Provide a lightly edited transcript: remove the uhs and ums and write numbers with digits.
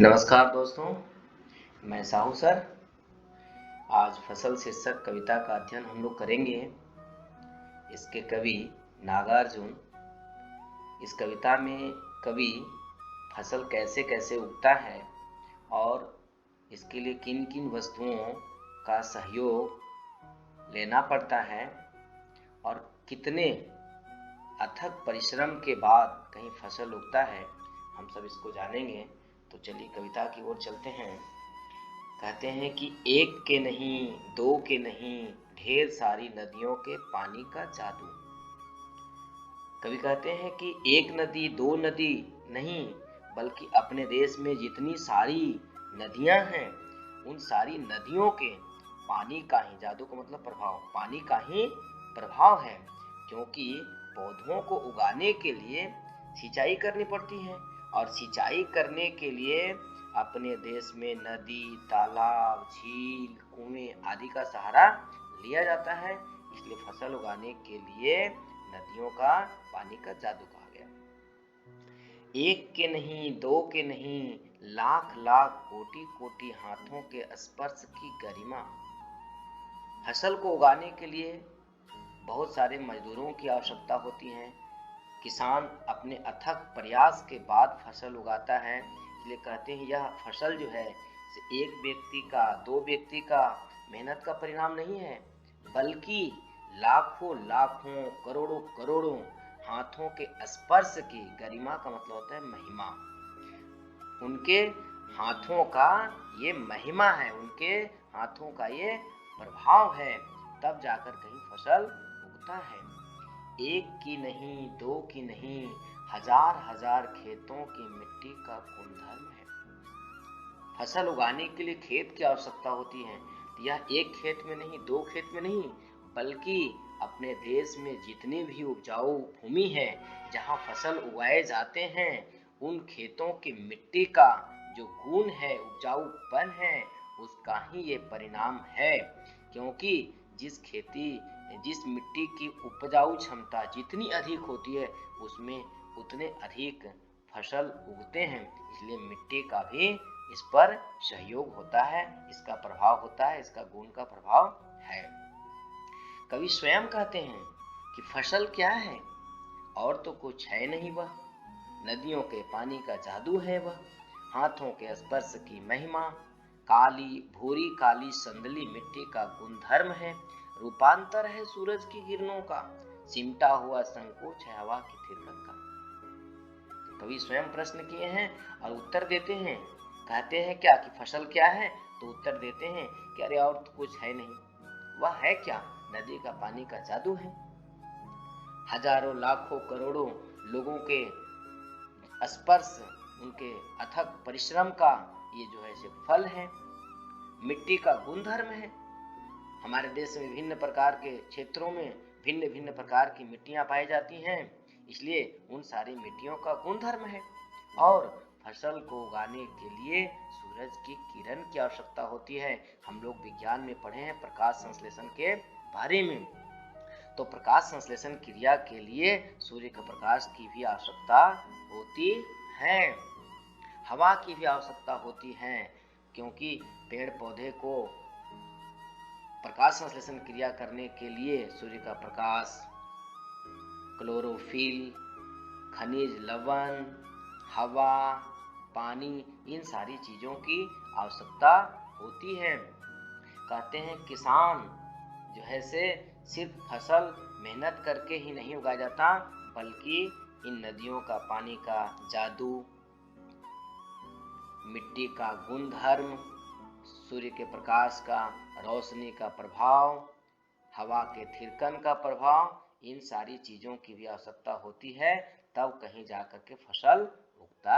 नमस्कार दोस्तों, मैं साहू सर। आज फसल शीर्षक कविता का अध्ययन हम लोग करेंगे। इसके कवि नागार्जुन। इस कविता में कवि फसल कैसे कैसे उगता है और इसके लिए किन किन वस्तुओं का सहयोग लेना पड़ता है और कितने अथक परिश्रम के बाद कहीं फसल उगता है, हम सब इसको जानेंगे। तो चलिए कविता की ओर चलते हैं। कहते हैं कि एक के नहीं, दो के नहीं, ढेर सारी नदियों के पानी का जादू। कवि कहते हैं कि एक नदी, दो नदी नहीं, बल्कि अपने देश में जितनी सारी नदियां हैं, उन सारी नदियों के पानी का ही, जादू का मतलब प्रभाव, पानी का ही प्रभाव है। क्योंकि पौधों को उगाने के लिए सिंचाई करनी पड़ती है और सिंचाई करने के लिए अपने देश में नदी, तालाब, झील, कुएं आदि का सहारा लिया जाता है। इसलिए फसल उगाने के लिए नदियों का पानी का जादू कहा गया। एक के नहीं, दो के नहीं, लाख लाख कोटि कोटि हाथों के स्पर्श की गरिमा। फसल को उगाने के लिए बहुत सारे मजदूरों की आवश्यकता होती है। किसान अपने अथक प्रयास के बाद फसल उगाता है। इसलिए कहते हैं यह फसल जो है एक व्यक्ति का, दो व्यक्ति का मेहनत का परिणाम नहीं है, बल्कि लाखों लाखों, करोड़ों करोड़ों हाथों के स्पर्श की, गरिमा का मतलब होता है महिमा, उनके हाथों का ये महिमा है, उनके हाथों का ये प्रभाव है, तब जाकर कहीं फसल उगता है। एक की नहीं, दो की नहीं, हजार हजार खेतों की मिट्टी का गुणधर्म है। फसल उगाने के लिए खेत की आवश्यकता होती है। यह एक खेत में नहीं, दो खेत में नहीं, बल्कि अपने देश में जितनी भी उपजाऊ भूमि है, जहाँ फसल उगाए जाते हैं, उन खेतों की मिट्टी का जो गुण है, उपजाऊपन है, उसका ही ये परिणाम है। क्योंकि जिस मिट्टी की उपजाऊ क्षमता जितनी अधिक होती है, उसमें उतने अधिक फसल उगते हैं। इसलिए मिट्टी का भी इस पर सहयोग होता है, इसका प्रभाव होता है, इसका गुण का प्रभाव है। कवि स्वयं कहते हैं कि फसल क्या है, और तो कुछ है नहीं वह, नदियों के पानी का जादू है वह, हाथों के स्पर्श की महिमा, काली भूरी काली संदली मिट्टी का गुणधर्म है, रूपांतर है सूरज की किरणों का, सिमटा हुआ संकोच है हवा की थिरकन का। कवि स्वयं प्रश्न किए हैं और उत्तर देते हैं। कहते हैं क्या कि फसल क्या है, तो उत्तर देते हैं कि अरे और तो कुछ है नहीं। वह है क्या? नदी का पानी का जादू है। हजारों लाखों करोड़ों लोगों के स्पर्श, उनके अथक परिश्रम का ये जो है से फल है। मिट्टी का गुणधर्म है। हमारे देश में विभिन्न प्रकार के क्षेत्रों में भिन्न भिन्न प्रकार की मिट्टियां पाई जाती हैं, इसलिए उन सारी मिट्टियों का गुणधर्म है। और फसल को उगाने के लिए सूरज की किरण की आवश्यकता होती है। हम लोग विज्ञान में पढ़े हैं प्रकाश संश्लेषण के बारे में। तो प्रकाश संश्लेषण क्रिया के लिए सूर्य के प्रकाश की भी आवश्यकता होती है, हवा की भी आवश्यकता होती है, क्योंकि पेड़ पौधे को प्रकाश संश्लेषण क्रिया करने के लिए सूर्य का प्रकाश, क्लोरोफिल, खनिज लवण, हवा, पानी, इन सारी चीजों की आवश्यकता होती है। कहते हैं किसान जो है से सिर्फ फसल मेहनत करके ही नहीं उगाया जाता, बल्कि इन नदियों का पानी का जादू, मिट्टी का गुणधर्म, सूर्य के प्रकाश का रोशनी का प्रभाव, हवा के थिरकन का प्रभाव, इन सारी चीजों की भी आवश्यकता होती है, तब कहीं जाकर के फसल उगता